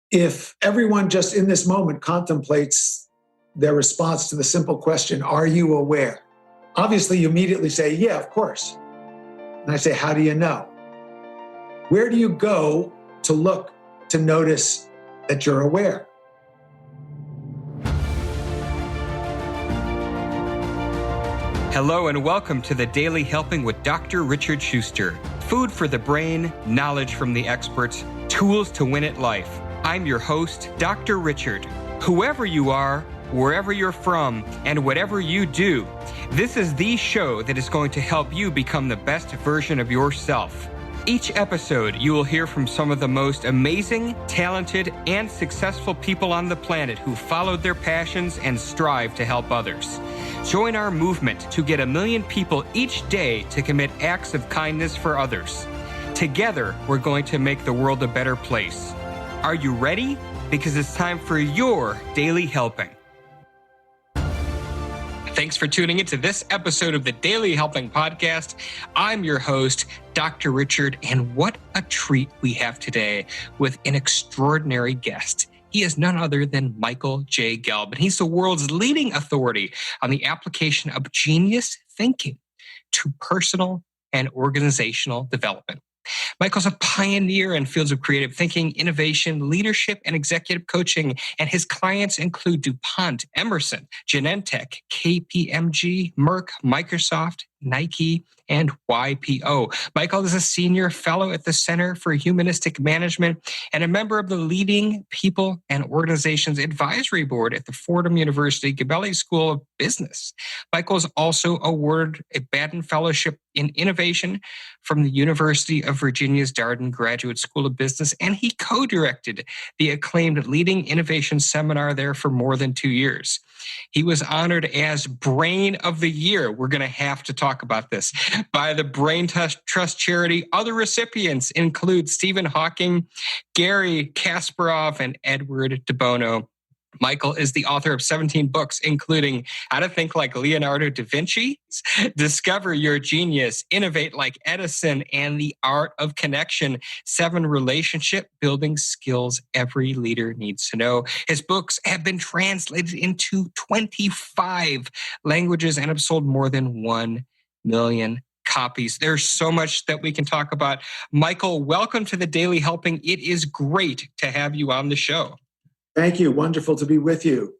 if everyone just in this moment contemplates their response to the simple question, are you aware? Obviously, you immediately say, yeah, of course. And I say, how do you know? Where do you go to look to notice that you're aware? Hello and welcome to the Daily Helping with Dr. Richard Schuster. Food for the brain, knowledge from the experts, tools to win at life. I'm your host, Dr. Richard. Whoever you are, wherever you're from, and whatever you do, this is the show that is going to help you become the best version of yourself. Each episode, you will hear from some of the most amazing, talented, and successful people on the planet who followed their passions and strive to help others. Join our movement to get 1 million people each day to commit acts of kindness for others. Together, we're going to make the world a better place. Are you ready? Because it's time for your Daily Helping. Thanks for tuning into this episode of the Daily Helping Podcast. I'm your host, Dr. Richard, and what a treat we have today with an extraordinary guest. He is none other than Michael J. Gelb, and he's the world's leading authority on the application of genius thinking to personal and organizational development. Michael's a pioneer in fields of creative thinking, innovation, leadership, and executive coaching, and his clients include DuPont, Emerson, Genentech, KPMG, Merck, Microsoft, Nike, and YPO. Michael is a senior fellow at the Center for Humanistic Management and a member of the leading people and organizations advisory board at the Fordham University Gabelli School of Business. Michael is also awarded a Baden Fellowship in Innovation from the University of Virginia's Darden Graduate School of Business, and he co-directed the acclaimed Leading Innovation Seminar there for more than 2 years. He was honored as Brain of the Year. We're going to have to talk about this by the Brain Trust charity. Other recipients include Stephen Hawking, Garry Kasparov, and Edward De Bono. Michael is the author of 17 books, including How to Think Like Leonardo da Vinci, Discover Your Genius, Innovate Like Edison, and The Art of Connection, 7 relationship building skills every leader needs to know. His books have been translated into 25 languages and have sold more than 1 million copies. There's so much that we can talk about. Michael, welcome to the Daily Helping. It is great to have you on the show. Thank you. Wonderful to be with you.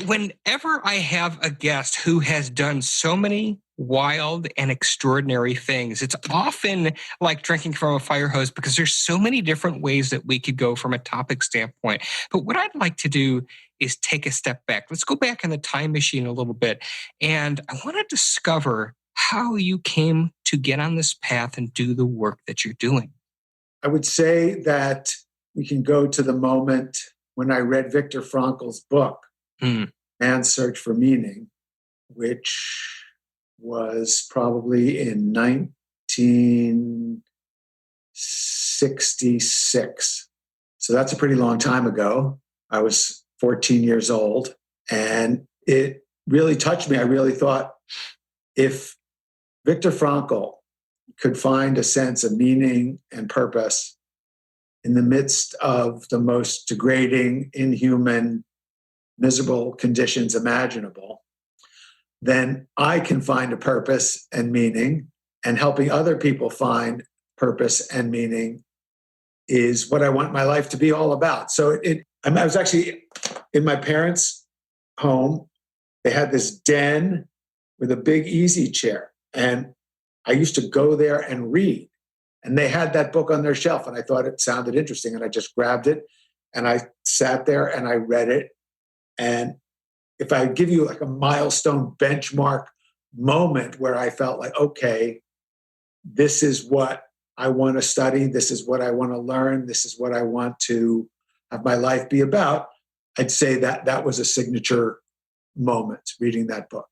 Whenever I have a guest who has done so many wild and extraordinary things, it's often like drinking from a fire hose because there's so many different ways that we could go from a topic standpoint. But what I'd like to do is take a step back. Let's go back in the time machine a little bit. And I want to discover how you came to get on this path and do the work that you're doing. I would say that we can go to the moment when I read Viktor Frankl's book, Man's Search for Meaning, which was probably in 1966. So that's a pretty long time ago. I was 14 years old, and it really touched me. I really thought if Viktor Frankl could find a sense of meaning and purpose in the midst of the most degrading, inhuman, miserable conditions imaginable, then I can find a purpose and meaning, and helping other people find purpose and meaning is what I want my life to be all about. So I was actually in my parents' home. They had this den with a big easy chair, and I used to go there and read. And they had that book on their shelf, and I thought it sounded interesting, and I just grabbed it, and I sat there and I read it. And if I give you like a milestone benchmark moment where I felt like, okay, this is what I want to study, this is what I want to learn, this is what I want to have my life be about, I'd say that that was a signature moment, reading that book.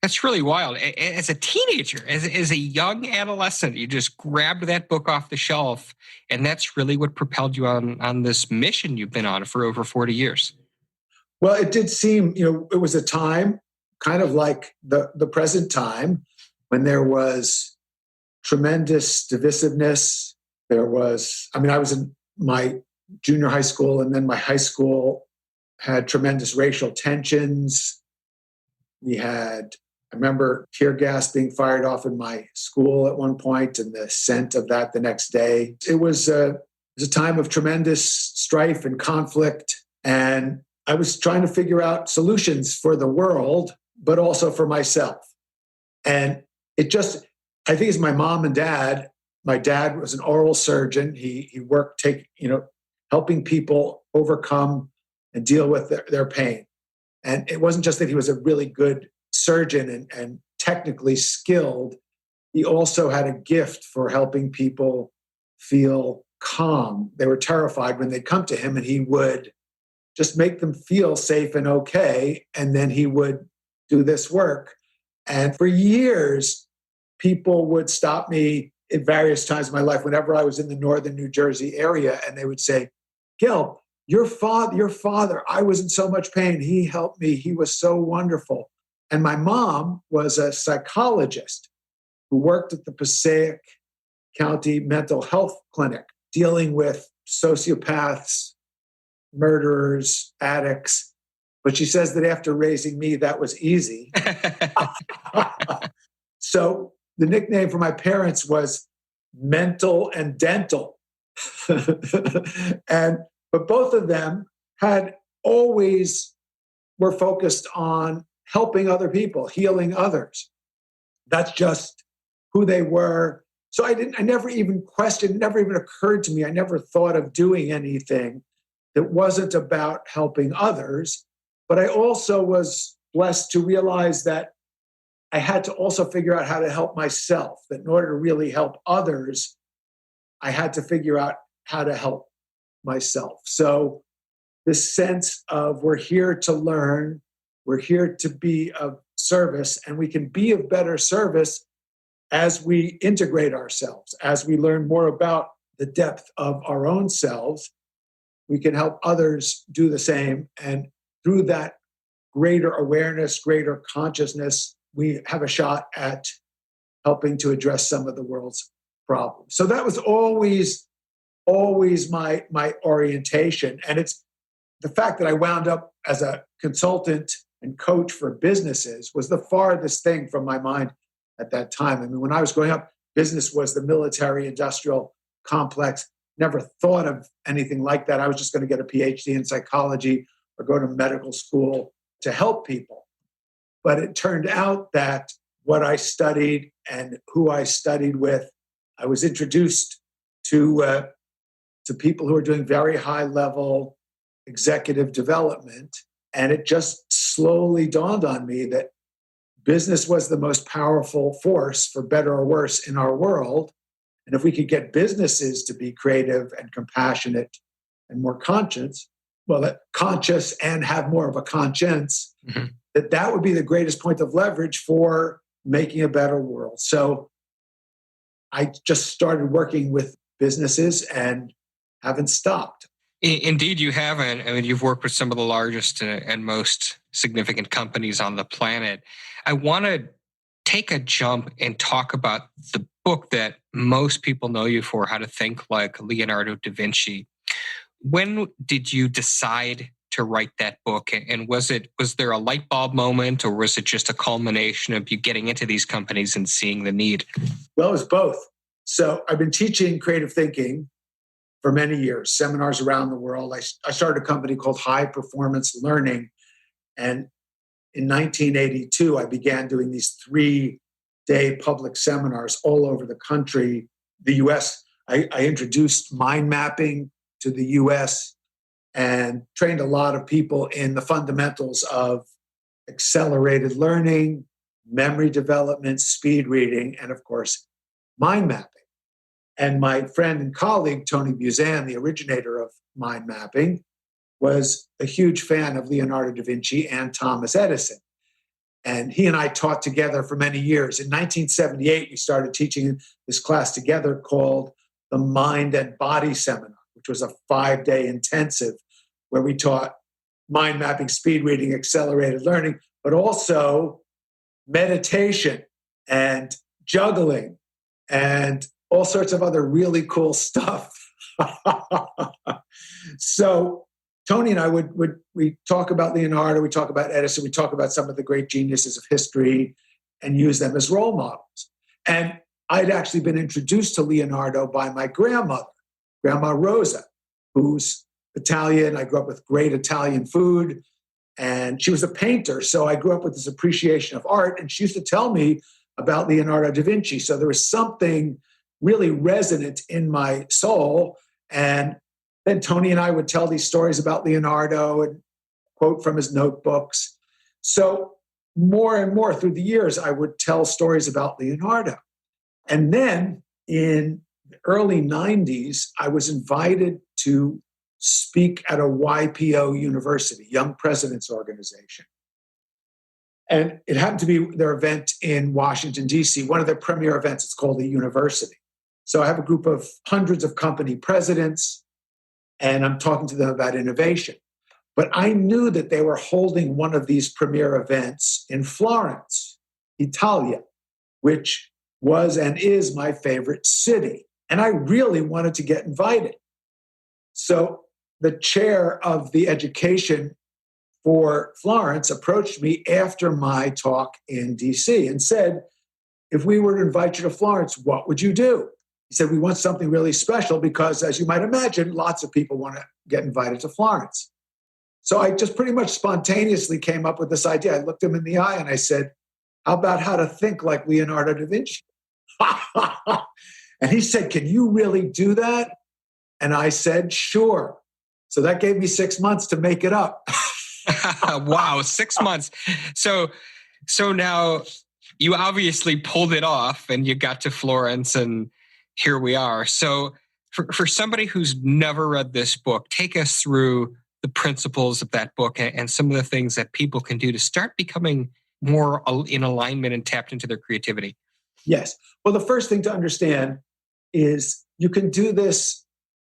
That's really wild. As a teenager, as a young adolescent, you just grabbed that book off the shelf, and that's really what propelled you on this mission you've been on for over 40 years. Well, it did seem, it was a time kind of like the present time when there was tremendous divisiveness. I was in my junior high school, and then my high school had tremendous racial tensions. I remember tear gas being fired off in my school at one point and the scent of that the next day. It was a time of tremendous strife and conflict. And I was trying to figure out solutions for the world, but also for myself. And I think it's my mom and dad. My dad was an oral surgeon. He worked helping people overcome and deal with their pain. And it wasn't just that he was a really good surgeon and technically skilled. He also had a gift for helping people feel calm. They were terrified when they'd come to him, and he would just make them feel safe and okay. And then he would do this work. And for years, people would stop me at various times in my life whenever I was in the northern New Jersey area, and they would say, Gelb, your father, I was in so much pain. He helped me. He was so wonderful. And my mom was a psychologist who worked at the Passaic County Mental Health Clinic, dealing with sociopaths, murderers, addicts. But she says that after raising me, that was easy. So the nickname for my parents was Mental and Dental. But both of them were focused on helping other people, healing others. That's just who they were. So I never even questioned, it never even occurred to me. I never thought of doing anything that wasn't about helping others. But I also was blessed to realize that I had to also figure out how to help myself, that in order to really help others, I had to figure out how to help myself. So this sense of we're here to learn, we're here to be of service, and we can be of better service as we integrate ourselves, as we learn more about the depth of our own selves, we can help others do the same. And through that greater awareness, greater consciousness, we have a shot at helping to address some of the world's problems. So that was always my orientation. And it's the fact that I wound up as a consultant and coach for businesses was the farthest thing from my mind at that time. I mean, when I was growing up, business was the military industrial complex. Never thought of anything like that. I was just going to get a PhD in psychology or go to medical school to help people. But it turned out that what I studied and who I studied with, I was introduced to people who are doing very high level executive development. And it just slowly dawned on me that business was the most powerful force, for better or worse, in our world. And if we could get businesses to be creative and compassionate and more conscious and have more of a conscience, mm-hmm. that would be the greatest point of leverage for making a better world. So I just started working with businesses and haven't stopped. Indeed, you haven't. I mean, you've worked with some of the largest and most significant companies on the planet. I want to take a jump and talk about the book that most people know you for, How to Think Like Leonardo da Vinci. When did you decide to write that book? And was there a light bulb moment, or was it just a culmination of you getting into these companies and seeing the need? Well, it was both. So I've been teaching creative thinking for many years, seminars around the world. I started a company called High Performance Learning. And in 1982, I began doing these 3-day public seminars all over the country. The US, I introduced mind mapping to the US and trained a lot of people in the fundamentals of accelerated learning, memory development, speed reading, and of course, mind mapping. And my friend and colleague, Tony Buzan, the originator of mind mapping, was a huge fan of Leonardo da Vinci and Thomas Edison. And he and I taught together for many years. In 1978, we started teaching this class together called the Mind and Body Seminar, which was a 5-day intensive where we taught mind mapping, speed reading, accelerated learning, but also meditation and juggling and all sorts of other really cool stuff. So Tony and I we talk about Leonardo, we talk about Edison, we talk about some of the great geniuses of history and use them as role models. And I'd actually been introduced to Leonardo by my grandmother, Grandma Rosa, who's Italian. I grew up with great Italian food, and she was a painter. So I grew up with this appreciation of art, and she used to tell me about Leonardo da Vinci. So there was something really resonant in my soul. And then Tony and I would tell these stories about Leonardo and quote from his notebooks. So more and more through the years, I would tell stories about Leonardo. And then in the early 90s, I was invited to speak at a YPO University, Young Presidents Organization. And it happened to be their event in Washington, D.C., one of their premier events. It's called the University. So I have a group of hundreds of company presidents, and I'm talking to them about innovation. But I knew that they were holding one of these premier events in Florence, Italia, which was and is my favorite city. And I really wanted to get invited. So the chair of the education for Florence approached me after my talk in DC and said, if we were to invite you to Florence, what would you do? He said, we want something really special because, as you might imagine, lots of people want to get invited to Florence. So I just pretty much spontaneously came up with this idea. I looked him in the eye and I said, how about how to think like Leonardo da Vinci? And he said, can you really do that? And I said, sure. So that gave me 6 months to make it up. Wow, 6 months. So now you obviously pulled it off and you got to Florence and here we are. So for somebody who's never read this book, take us through the principles of that book and some of the things that people can do to start becoming more in alignment and tapped into their creativity. Yes. Well, the first thing to understand is you can do this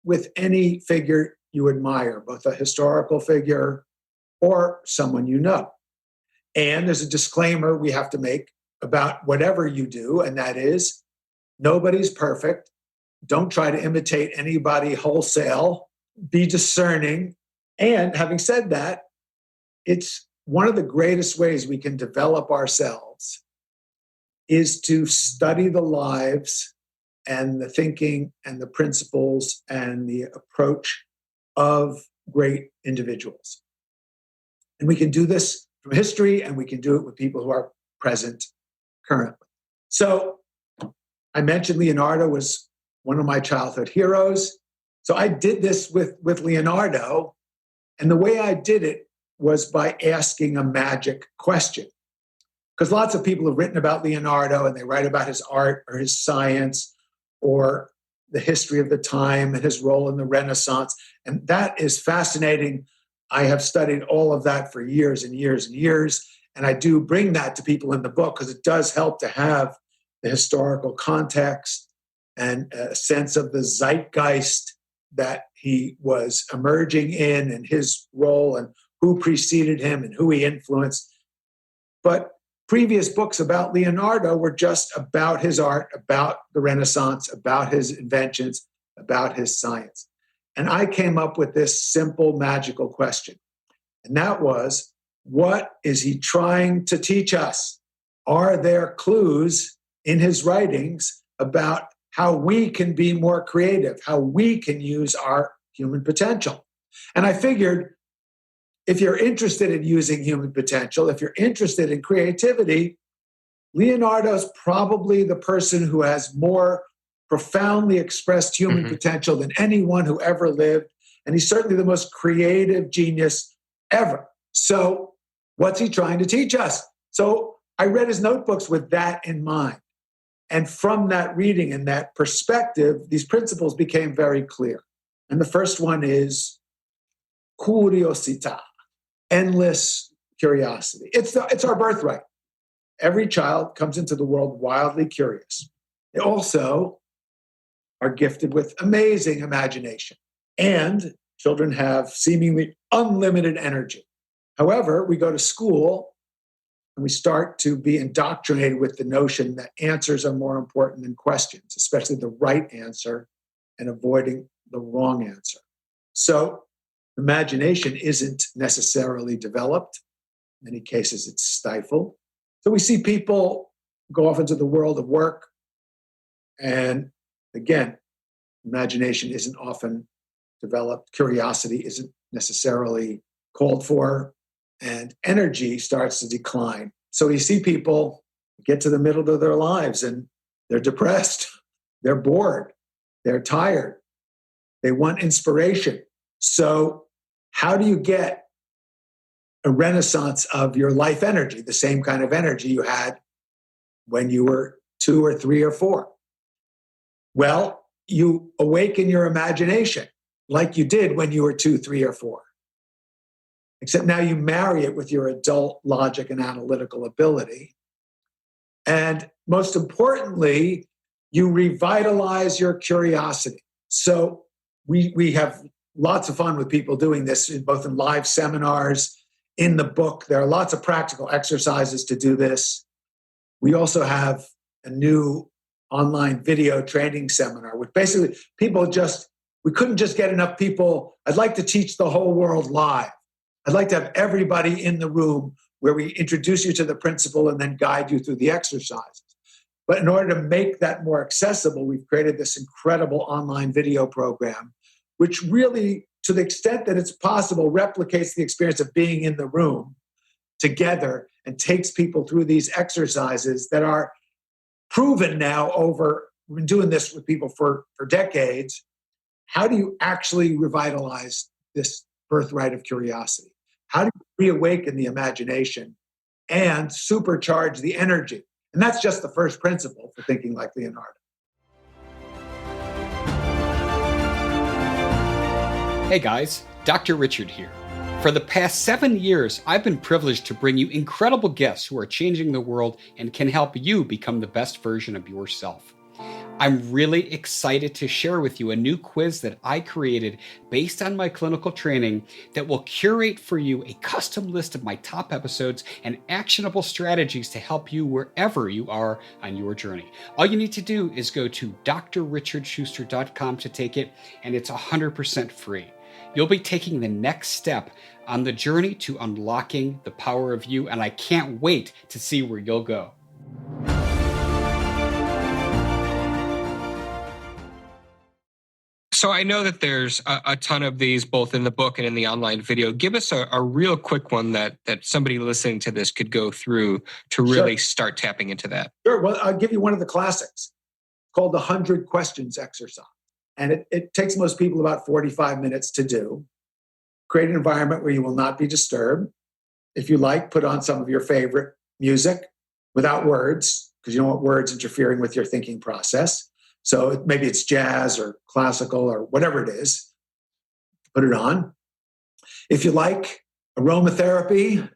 with any figure you admire, both a historical figure or someone you know. And there's a disclaimer we have to make about whatever you do, and that is nobody's perfect. Don't try to imitate anybody wholesale. Be discerning. And having said that, it's one of the greatest ways we can develop ourselves is to study the lives and the thinking and the principles and the approach of great individuals. And we can do this from history, and we can do it with people who are present currently. So I mentioned Leonardo was one of my childhood heroes. So I did this with Leonardo, and the way I did it was by asking a magic question. Because lots of people have written about Leonardo, and they write about his art or his science or the history of the time and his role in the Renaissance. And that is fascinating. I have studied all of that for years and years and years. And I do bring that to people in the book because it does help to have the historical context and a sense of the zeitgeist that he was emerging in and his role and who preceded him and who he influenced. But previous books about Leonardo were just about his art, about the Renaissance, about his inventions, about his science. And I came up with this simple, magical question. And that was, what is he trying to teach us? Are there clues in his writings about how we can be more creative, how we can use our human potential? And I figured, if you're interested in using human potential, if you're interested in creativity, Leonardo's probably the person who has more profoundly expressed human potential than anyone who ever lived. And he's certainly the most creative genius ever. So what's he trying to teach us? So I read his notebooks with that in mind. And from that reading and that perspective, these principles became very clear. And the first one is curiosità, endless curiosity. It's our birthright. Every child comes into the world wildly curious. They also are gifted with amazing imagination. And children have seemingly unlimited energy. However, we go to school and we start to be indoctrinated with the notion that answers are more important than questions, especially the right answer, and avoiding the wrong answer. So imagination isn't necessarily developed. In many cases, it's stifled. So we see people go off into the world of work. And again, imagination isn't often developed. Curiosity isn't necessarily called for. And energy starts to decline. So you see people get to the middle of their lives and they're depressed, they're bored, they're tired, they want inspiration. So how do you get a renaissance of your life energy, the same kind of energy you had when you were 2 or 3 or 4? Well, you awaken your imagination like you did when you were 2, 3, or 4. Except now you marry it with your adult logic and analytical ability. And most importantly, you revitalize your curiosity. So we have lots of fun with people doing this, both in live seminars, in the book. There are lots of practical exercises to do this. We also have a new online video training seminar, which basically we couldn't just get enough people. I'd like to teach the whole world live. I'd like to have everybody in the room where we introduce you to the principle and then guide you through the exercises. But in order to make that more accessible, we've created this incredible online video program, which really, to the extent that it's possible, replicates the experience of being in the room together and takes people through these exercises that are proven now we've been doing this with people for decades. How do you actually revitalize this birthright of curiosity? How do you reawaken the imagination and supercharge the energy? And that's just the first principle for thinking like Leonardo. Hey guys, Dr. Richard here. For the past 7 years, I've been privileged to bring you incredible guests who are changing the world and can help you become the best version of yourself. I'm really excited to share with you a new quiz that I created based on my clinical training that will curate for you a custom list of my top episodes and actionable strategies to help you wherever you are on your journey. All you need to do is go to drrichardschuster.com to take it, and it's 100% free. You'll be taking the next step on the journey to unlocking the power of you, and I can't wait to see where you'll go. So I know that there's a ton of these both in the book and in the online video. Give us a real quick one that somebody listening to this could go through to really start tapping into that. Sure. Well, I'll give you one of the classics called the 100 questions exercise. And it takes most people about 45 minutes to do. Create an environment where you will not be disturbed. If you like, put on some of your favorite music without words, because you don't want words interfering with your thinking process. So maybe it's jazz or classical or whatever it is. Put it on. If you like aromatherapy,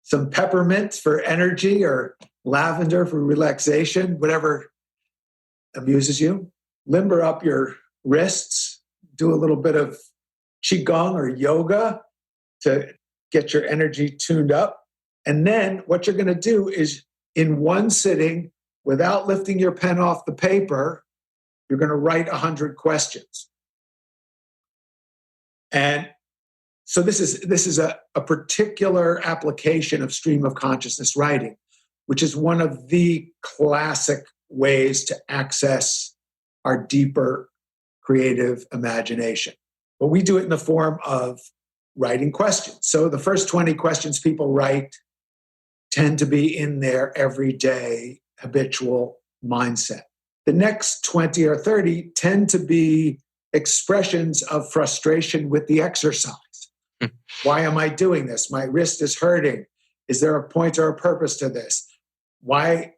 some peppermint for energy or lavender for relaxation, whatever amuses you. Limber up your wrists. Do a little bit of qigong or yoga to get your energy tuned up. And then what you're going to do is in one sitting, without lifting your pen off the paper, you're going to write 100 questions. And so this is a particular application of stream of consciousness writing, which is one of the classic ways to access our deeper creative imagination. But we do it in the form of writing questions. So the first 20 questions people write tend to be in their everyday habitual mindset. The next 20 or 30 tend to be expressions of frustration with the exercise. Why am I doing this? My wrist is hurting. Is there a point or a purpose to this? Why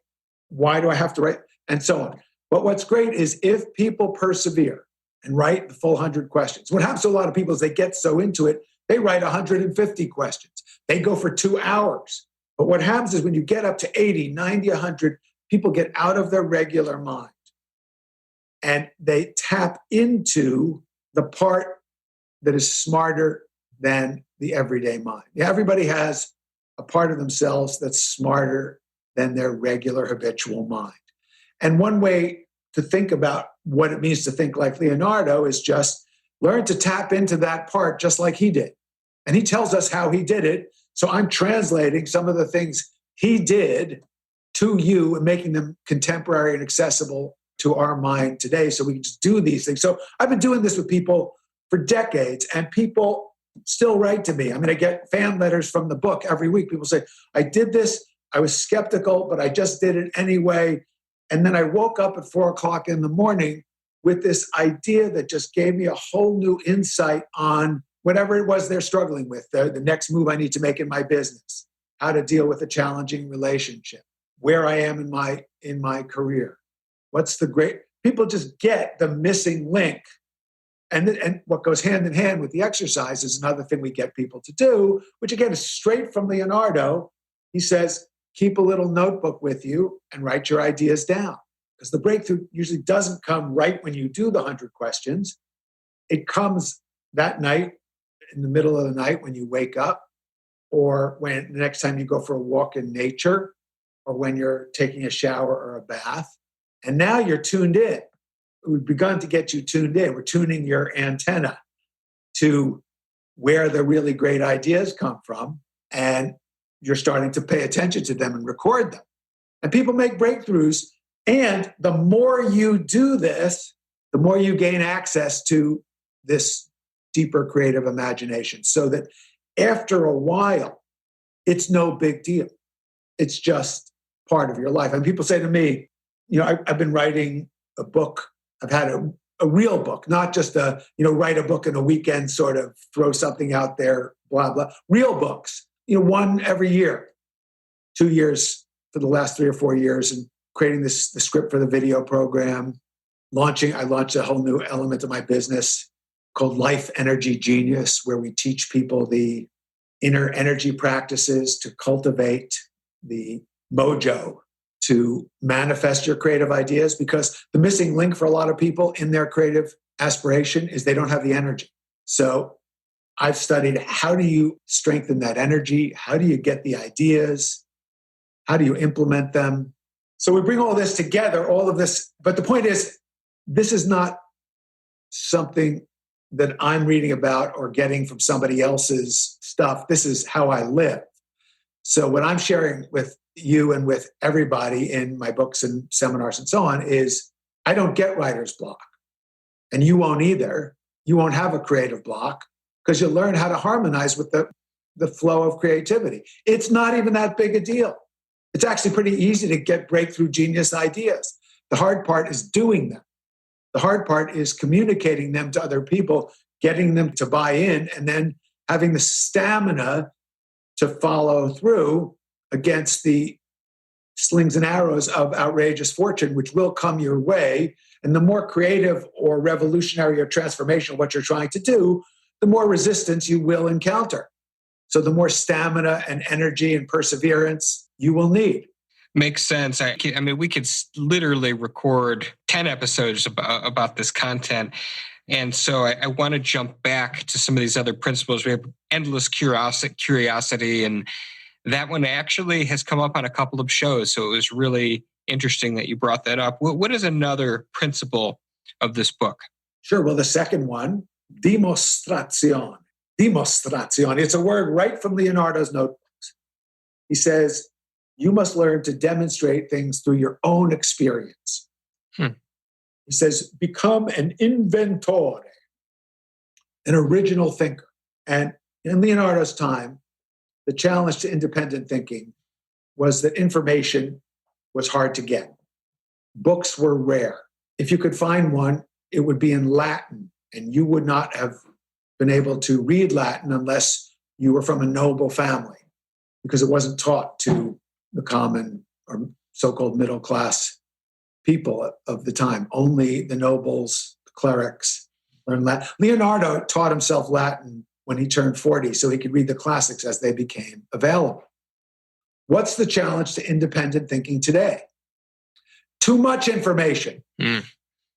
do I have to write? And so on. But what's great is if people persevere and write the full 100 questions, what happens to a lot of people is they get so into it, they write 150 questions. They go for 2 hours. But what happens is when you get up to 80, 90, 100, people get out of their regular mind and they tap into the part that is smarter than the everyday mind. Yeah, everybody has a part of themselves that's smarter than their regular habitual mind. And one way to think about what it means to think like Leonardo is just learn to tap into that part just like he did. And he tells us how he did it. So I'm translating some of the things he did to you and making them contemporary and accessible to our mind today so we can just do these things. So I've been doing this with people for decades, and people still write to me. I mean, I get fan letters from the book every week. People say, I did this, I was skeptical, but I just did it anyway. And then I woke up at 4:00 in the morning with this idea that just gave me a whole new insight on whatever it was they're struggling with, the next move I need to make in my business, how to deal with a challenging relationship, where I am in my career. What's the great, people just get the missing link. And what goes hand in hand with the exercise is another thing we get people to do, which again is straight from Leonardo. He says, keep a little notebook with you and write your ideas down. Because the breakthrough usually doesn't come right when you do the 100 questions. It comes that night, in the middle of the night when you wake up, or when the next time you go for a walk in nature, or when you're taking a shower or a bath. And now you're tuned in. We've begun to get you tuned in. We're tuning your antenna to where the really great ideas come from. And you're starting to pay attention to them and record them. And people make breakthroughs. And the more you do this, the more you gain access to this deeper creative imagination. So that after a while, it's no big deal. It's just part of your life. And people say to me, I've been writing a book. I've had a real book, not just write a book in a weekend, sort of throw something out there, blah, blah. Real books, one every year, 2 years for the last 3 or 4 years, and creating the script for the video program. I launched a whole new element of my business called Life Energy Genius, where we teach people the inner energy practices to cultivate the mojo to manifest your creative ideas, because the missing link for a lot of people in their creative aspiration is they don't have the energy. So I've studied, how do you strengthen that energy? How do you get the ideas? How do you implement them? So we bring all this together, all of this. But the point is, this is not something that I'm reading about or getting from somebody else's stuff. This is how I live. So what I'm sharing with you and with everybody in my books and seminars and so on is, I don't get writer's block. And you won't either. You won't have a creative block, because you'll learn how to harmonize with the flow of creativity. It's not even that big a deal. It's actually pretty easy to get breakthrough genius ideas. The hard part is doing them. The hard part is communicating them to other people, getting them to buy in, and then having the stamina to follow through against the slings and arrows of outrageous fortune, which will come your way. And the more creative or revolutionary or transformational what you're trying to do, the more resistance you will encounter. So the more stamina and energy and perseverance you will need. Makes sense. I mean, we could literally record 10 episodes about this content. And so I want to jump back to some of these other principles. We have endless curiosity, and that one actually has come up on a couple of shows. So it was really interesting that you brought that up. What is another principle of this book? Sure. Well, the second one, dimostrazione. Dimostrazione. It's a word right from Leonardo's notebooks. He says, you must learn to demonstrate things through your own experience. He says, become an inventore, an original thinker. And in Leonardo's time, the challenge to independent thinking was that information was hard to get. Books were rare. If you could find one, it would be in Latin, and you would not have been able to read Latin unless you were from a noble family, because it wasn't taught to the common or so-called middle-class people of the time. Only the nobles, the clerics learned Latin. Leonardo taught himself Latin when he turned 40 so he could read the classics as they became available. What's the challenge to independent thinking today? Too much information.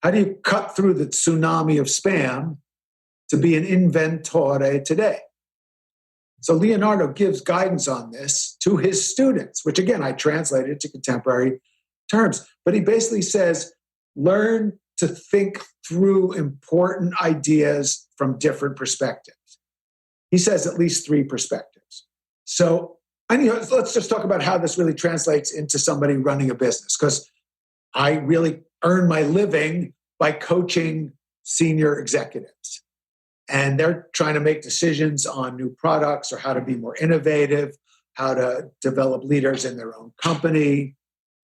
How do you cut through the tsunami of spam to be an inventore today? So Leonardo gives guidance on this to his students, which again, I translated to contemporary terms. But he basically says, learn to think through important ideas from different perspectives. He says at least 3 perspectives. So, let's just talk about how this really translates into somebody running a business, because I really earn my living by coaching senior executives. And they're trying to make decisions on new products or how to be more innovative, how to develop leaders in their own company,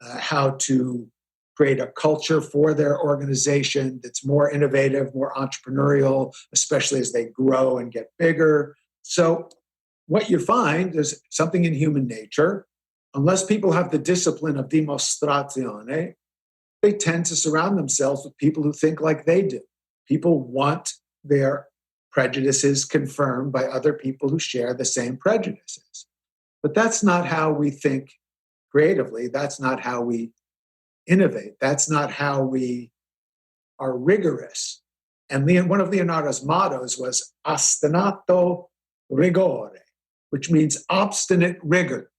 how to create a culture for their organization that's more innovative, more entrepreneurial, especially as they grow and get bigger. So what you find is something in human nature. Unless people have the discipline of dimostrazione, they tend to surround themselves with people who think like they do. People want their prejudices confirmed by other people who share the same prejudices. But that's not how we think creatively. That's not how we innovate. That's not how we are rigorous. And one of Leonardo's mottos was ostinato rigore, which means obstinate rigor.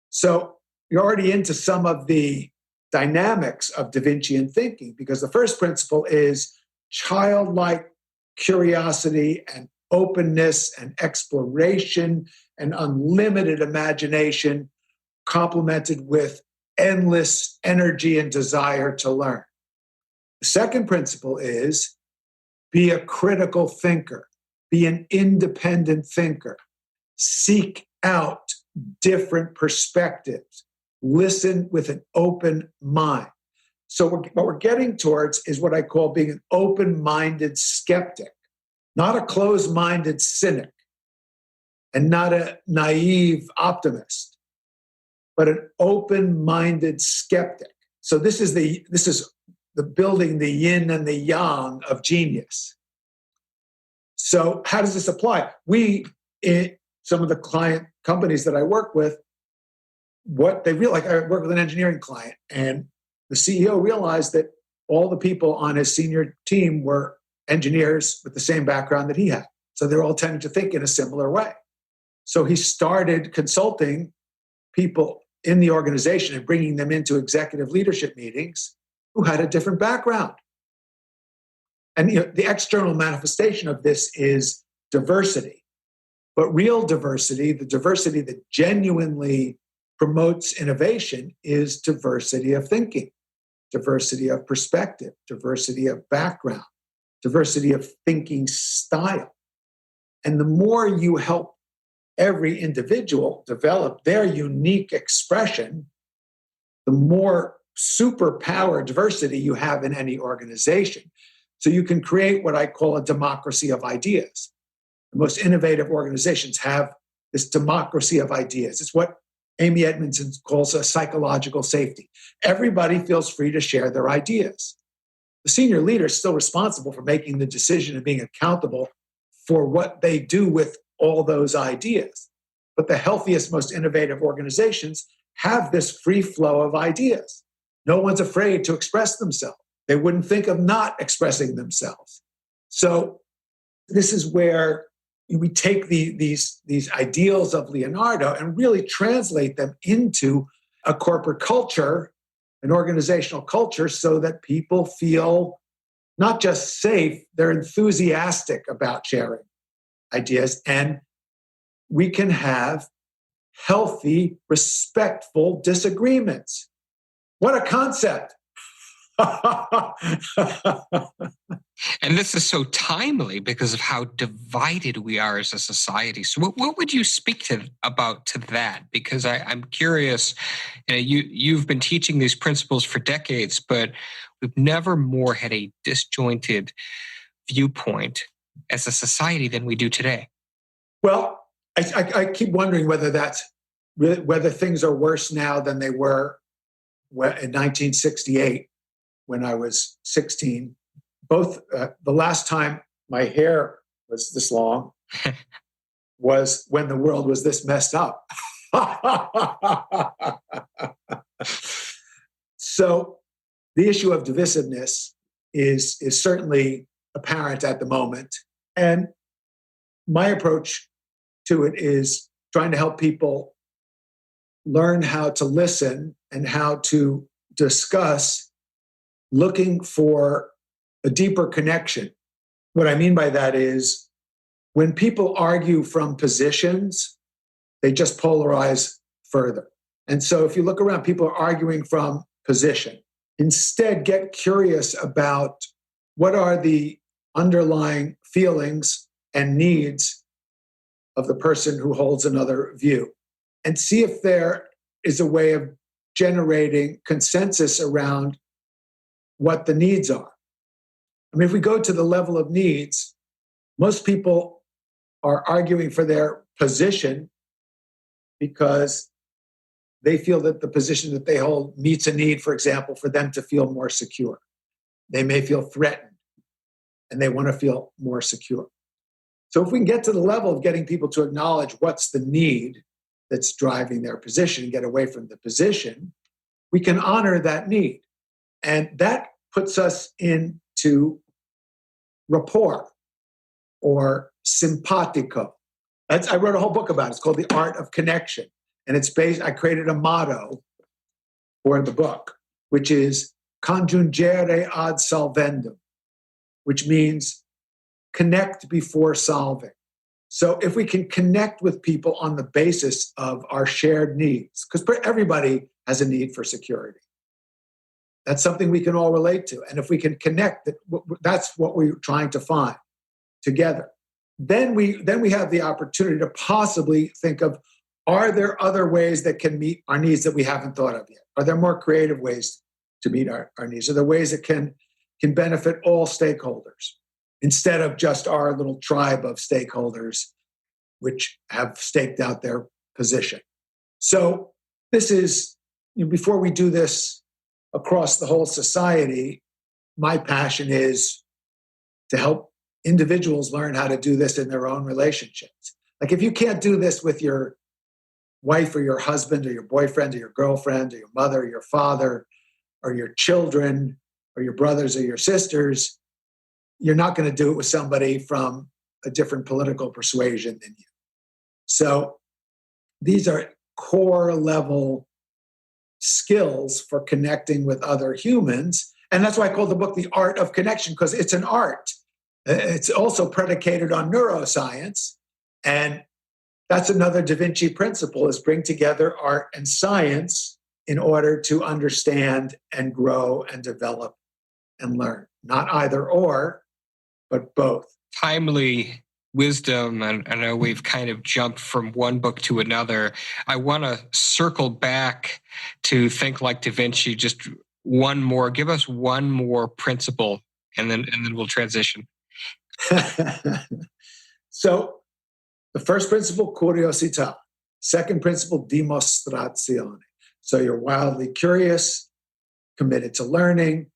So you're already into some of the dynamics of Da Vincian thinking, because the first principle is childlike curiosity and openness and exploration and unlimited imagination, complemented with endless energy and desire to learn. The second principle is be a critical thinker, be an independent thinker, seek out different perspectives, listen with an open mind. So what we're getting towards is what I call being an open-minded skeptic, not a closed-minded cynic, and not a naive optimist, but an open-minded skeptic. So this is the building the yin and the yang of genius. So how does this apply? We, in some of the client companies that I work with, what they realize, I work with an engineering client, and the CEO realized that all the people on his senior team were engineers with the same background that he had. So they're all tending to think in a similar way. So he started consulting people in the organization and bringing them into executive leadership meetings who had a different background. And the external manifestation of this is diversity. But real diversity, the diversity that genuinely promotes innovation, is diversity of thinking, diversity of perspective, diversity of background, diversity of thinking style. And the more you help every individual develop their unique expression, the more superpower diversity you have in any organization. So you can create what I call a democracy of ideas. The most innovative organizations have this democracy of ideas. It's what Amy Edmondson calls a psychological safety. Everybody feels free to share their ideas. The senior leader is still responsible for making the decision and being accountable for what they do with all those ideas. But the healthiest, most innovative organizations have this free flow of ideas. No one's afraid to express themselves. They wouldn't think of not expressing themselves. So this is where we take these ideals of Leonardo and really translate them into a corporate culture, an organizational culture, so that people feel not just safe, they're enthusiastic about sharing ideas. And we can have healthy, respectful disagreements. What a concept. And this is so timely because of how divided we are as a society. So what would you speak to that? Because I'm curious, you've been teaching these principles for decades, but we've never more had a disjointed viewpoint as a society than we do today. Well, I keep wondering whether things are worse now than they were in 1968 when I was 16. Both the last time my hair was this long was when the world was this messed up. So the issue of divisiveness is certainly apparent at the moment. And my approach to it is trying to help people learn how to listen and how to discuss looking for a deeper connection. What I mean by that is when people argue from positions, they just polarize further. And so if you look around, people are arguing from position. Instead, get curious about what are the underlying feelings and needs of the person who holds another view, and see if there is a way of generating consensus around what the needs are. I mean, if we go to the level of needs, most people are arguing for their position because they feel that the position that they hold meets a need, for example, for them to feel more secure. They may feel threatened and they want to feel more secure. So if we can get to the level of getting people to acknowledge what's the need that's driving their position and get away from the position, we can honor that need. And that puts us into rapport or simpatico. I wrote a whole book about it. It's called The Art of Connection. And it's based, I created a motto for the book, which is conjungere ad solvendum, which means connect before solving. So if we can connect with people on the basis of our shared needs, because everybody has a need for security. That's something we can all relate to. And if we can connect, that's what we're trying to find together. Then we have the opportunity to possibly think of, are there other ways that can meet our needs that we haven't thought of yet? Are there more creative ways to meet our needs? Are there ways that can benefit all stakeholders instead of just our little tribe of stakeholders which have staked out their position? So this is, before we do this across the whole society, my passion is to help individuals learn how to do this in their own relationships. Like if you can't do this with your wife or your husband or your boyfriend or your girlfriend or your mother or your father or your children or your brothers or your sisters, you're not going to do it with somebody from a different political persuasion than you. So these are core level skills for connecting with other humans. And that's why I call the book The Art of Connection, because it's an art. It's also predicated on neuroscience. And that's another Da Vinci principle, is bring together art and science in order to understand and grow and develop and learn. Not either or, but both. Timely wisdom, and I know we've kind of jumped from one book to another. I want to circle back to Think Like Da Vinci. Just one more. Give us one more principle, and then we'll transition. So the first principle, curiosità. Second principle, dimostrazione. So you're wildly curious, committed to learning,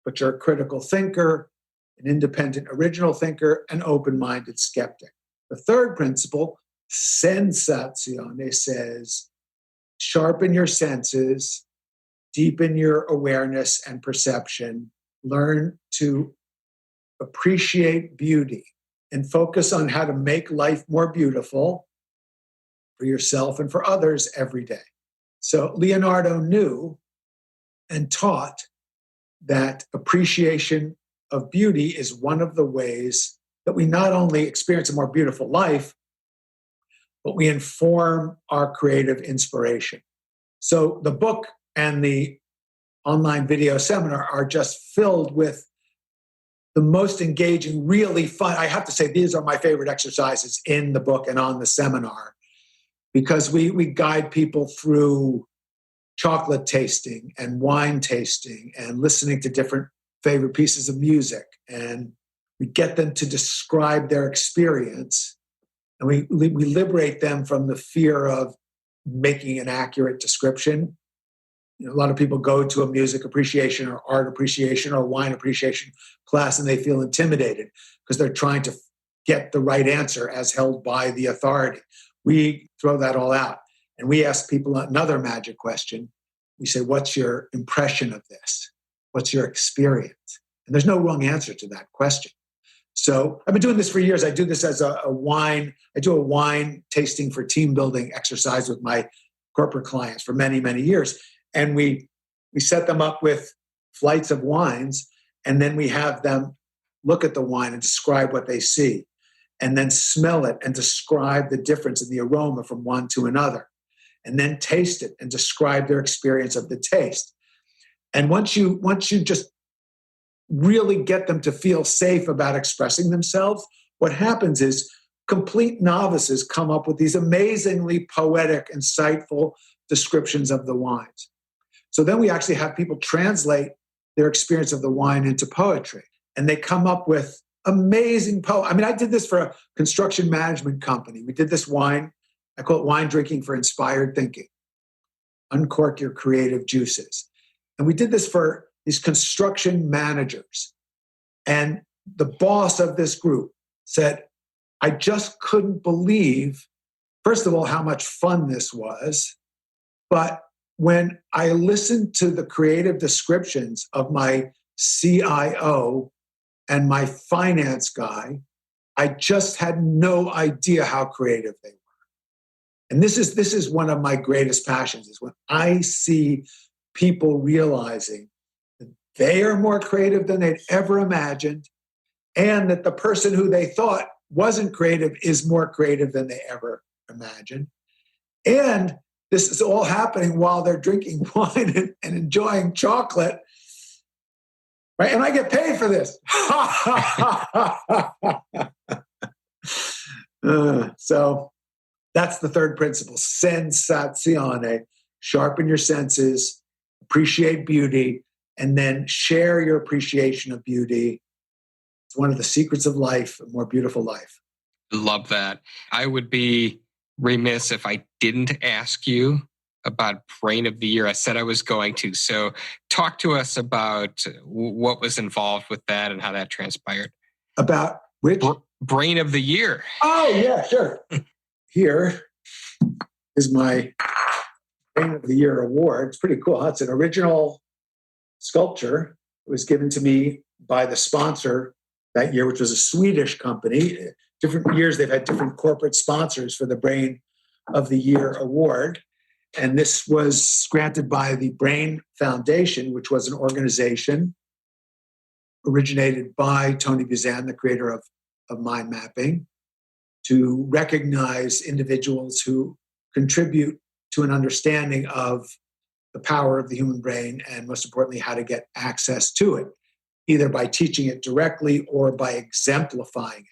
but you're a critical thinker, an independent original thinker, an open-minded skeptic. The third principle, sensazione, says sharpen your senses, deepen your awareness and perception, learn to appreciate beauty, and focus on how to make life more beautiful for yourself and for others every day. So Leonardo knew and taught that appreciation of beauty is one of the ways that we not only experience a more beautiful life, but we inform our creative inspiration. So the book and the online video seminar are just filled with the most engaging, really fun. I have to say, these are my favorite exercises in the book and on the seminar, because we guide people through chocolate tasting and wine tasting and listening to different favorite pieces of music. And we get them to describe their experience. And we liberate them from the fear of making an accurate description. A lot of people go to a music appreciation or art appreciation or wine appreciation class and they feel intimidated because they're trying to get the right answer as held by the authority. We throw that all out. And we ask people another magic question. We say, what's your impression of this? What's your experience? And there's no wrong answer to that question. So I've been doing this for years. I do this as a wine tasting for team building exercise with my corporate clients for many, many years. And we set them up with flights of wines, and then we have them look at the wine and describe what they see, and then smell it and describe the difference in the aroma from one to another, and then taste it and describe their experience of the taste. And once you just really get them to feel safe about expressing themselves, what happens is complete novices come up with these amazingly poetic, insightful descriptions of the wines. So then we actually have people translate their experience of the wine into poetry, and they come up with amazing I did this for a construction management company. We did this wine. I call it wine drinking for inspired thinking. Uncork your creative juices. And we did this for these construction managers. And the boss of this group said, I just couldn't believe, first of all, how much fun this was. But when I listened to the creative descriptions of my CIO and my finance guy, I just had no idea how creative they were. And this is one of my greatest passions, is when I see people realizing that they are more creative than they'd ever imagined, and that the person who they thought wasn't creative is more creative than they ever imagined. And this is all happening while they're drinking wine and enjoying chocolate. Right? And I get paid for this. So that's the third principle, sensazione. Sharpen your senses, appreciate beauty, and then share your appreciation of beauty. It's one of the secrets of life, a more beautiful life. Love that. I would be remiss if I didn't ask you about Brain of the Year. I said I was going to. So talk to us about what was involved with that and how that transpired. About which? Brain of the Year. Oh, yeah, sure. Here is my Brain of the Year award. It's pretty cool. It's an original sculpture. It was given to me by the sponsor that year, which was a Swedish company. Different years, they've had different corporate sponsors for the Brain of the Year award. And this was granted by the Brain Foundation, which was an organization originated by Tony Buzan, the creator of mind mapping, to recognize individuals who contribute to an understanding of the power of the human brain, and most importantly, how to get access to it, either by teaching it directly or by exemplifying it.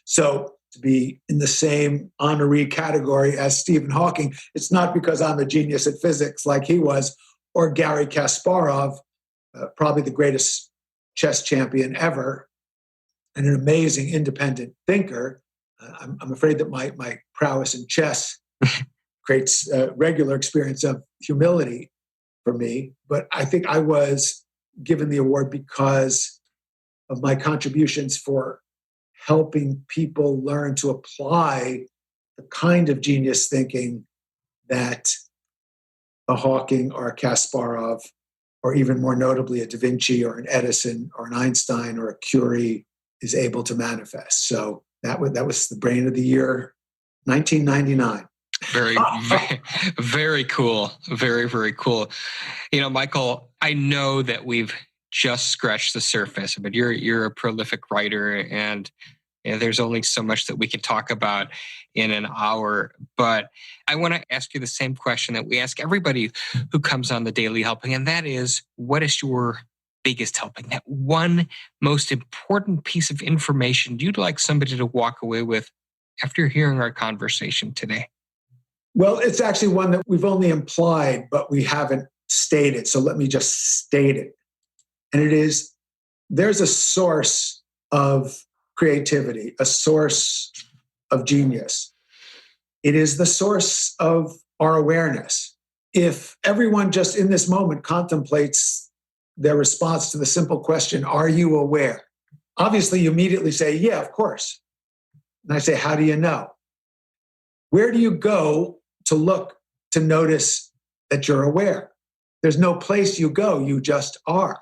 So to be in the same honoree category as Stephen Hawking, it's not because I'm a genius at physics like he was, or Garry Kasparov, probably the greatest chess champion ever, and an amazing independent thinker. I'm afraid that my prowess in chess creates a regular experience of humility for me. But I think I was given the award because of my contributions for helping people learn to apply the kind of genius thinking that a Hawking or a Kasparov, or even more notably a Da Vinci or an Edison or an Einstein or a Curie is able to manifest. So that was the Brain of the Year, 1999. Very, very cool. Very, very cool. You know, Michael, I know that we've just scratched the surface, but you're a prolific writer, and there's only so much that we can talk about in an hour. But I want to ask you the same question that we ask everybody who comes on the Daily Helping, and that is, what is your biggest helping? That one most important piece of information you'd like somebody to walk away with after hearing our conversation today? Well, it's actually one that we've only implied, but we haven't stated. So let me just state it. And it is, there's a source of creativity, a source of genius. It is the source of our awareness. If everyone just in this moment contemplates their response to the simple question, are you aware? Obviously, you immediately say, yeah, of course. And I say, how do you know? Where do you go to look to notice that you're aware? There's no place you go, you just are.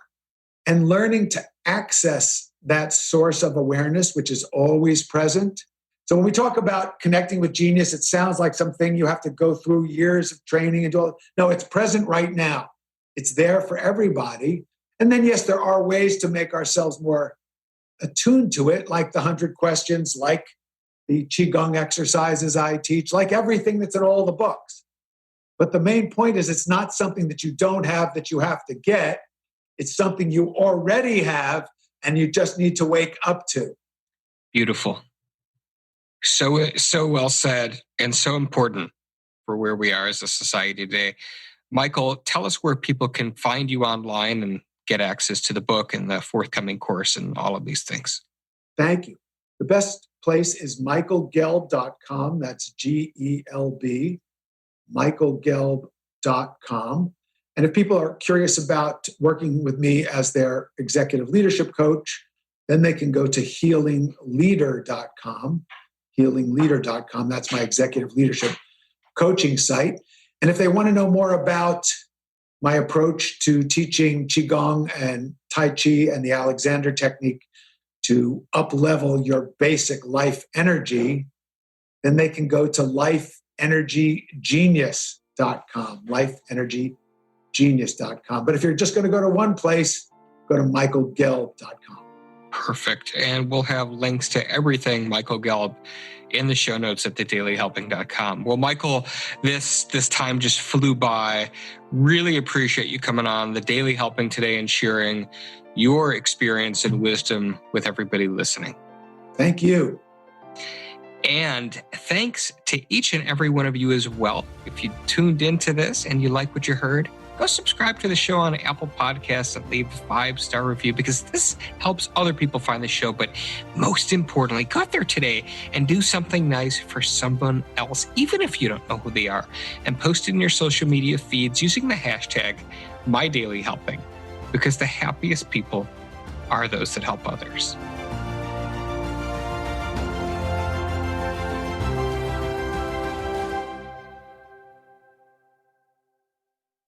And learning to access that source of awareness, which is always present. So when we talk about connecting with genius, it sounds like something you have to go through years of training and do all. No, it's present right now. It's there for everybody. And then, yes, there are ways to make ourselves more attuned to it, like the 100 questions, like the Qigong exercises I teach, like everything that's in all the books. But the main point is it's not something that you don't have that you have to get. It's something you already have and you just need to wake up to. Beautiful. So well said, and so important for where we are as a society today. Michael, tell us where people can find you online and get access to the book and the forthcoming course and all of these things. Thank you. The best place is michaelgelb.com. That's Gelb, michaelgelb.com. And if people are curious about working with me as their executive leadership coach, then they can go to healingleader.com. Healingleader.com. That's my executive leadership coaching site. And if they want to know more about my approach to teaching Qigong and Tai Chi and the Alexander technique to up-level your basic life energy, then they can go to lifeenergygenius.com, lifeenergygenius.com. But if you're just going to go to one place, go to michaelgelb.com. Perfect. And we'll have links to everything Michael Gelb in the show notes at thedailyhelping.com. Well, Michael, this time just flew by. Really appreciate you coming on The Daily Helping today and sharing your experience and wisdom with everybody listening. Thank you. And thanks to each and every one of you as well. If you tuned into this and you like what you heard, go subscribe to the show on Apple Podcasts and leave a 5-star review, because this helps other people find the show. But most importantly, go out there today and do something nice for someone else, even if you don't know who they are, and post it in your social media feeds using the hashtag #MyDailyHelping, because the happiest people are those that help others.